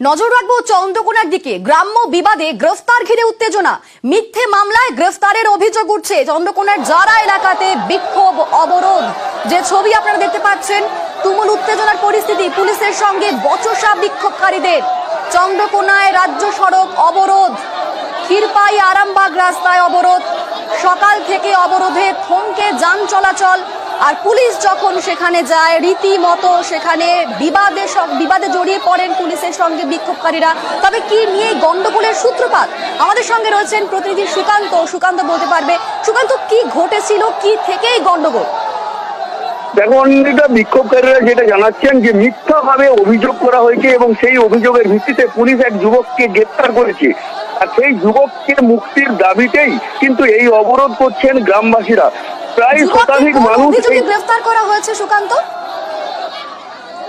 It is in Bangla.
নজর রাখবো চন্দ্রকোনার দিকে। গ্রাম্য বিবাদে গ্রেফতার ঘিরে উত্তেজনা, মিথ্যে মামলায় গ্রেফতারের অভিযোগ উঠছে। চন্দ্রকোনার জারা এলাকাতে বিক্ষোভ, অবরোধ, যে ছবি আপনারা দেখতে পাচ্ছেন, তুমুল উত্তেজনার পরিস্থিতি, পুলিশের সঙ্গে বচসা বিক্ষোভকারীদের। চন্দ্রকোনায় রাজ্য সড়ক অবরোধ, ক্ষীরপাই আরামবাগ রাস্তায় অবরোধ, সকাল থেকে অবরোধে থমকে যান চলাচল। আর পুলিশ যখন সেখানে যায় রীতিমতো সেখানে বিবাদে জড়িয়ে পড়েন পুলিশের সঙ্গে বিক্ষোভকারীরা। তবে কি নিয়ে গন্ডগোলের সূত্রপাত, আমাদের সঙ্গে রয়েছেন প্রতিনিধি সুকান্ত। সুকান্ত বলতে পারবে, সুকান্ত কি ঘটেছিল, কি থেকেই গন্ডগোল? দেখুন, বিক্ষোভকারীরা যেটা জানাচ্ছেন যে মিথ্যাভাবে অভিযোগ করা হয়েছে এবং সেই অভিযোগের ভিত্তিতে পুলিশ এক যুবককে গ্রেফতার করেছে। আর সেই যুবককে মুক্তির দাবিতেই কিন্তু এই অবরোধ করছেন গ্রামবাসীরা। প্রায় শতাধিক মানুষ গ্রেফতার করা হয়েছে সুকান্ত।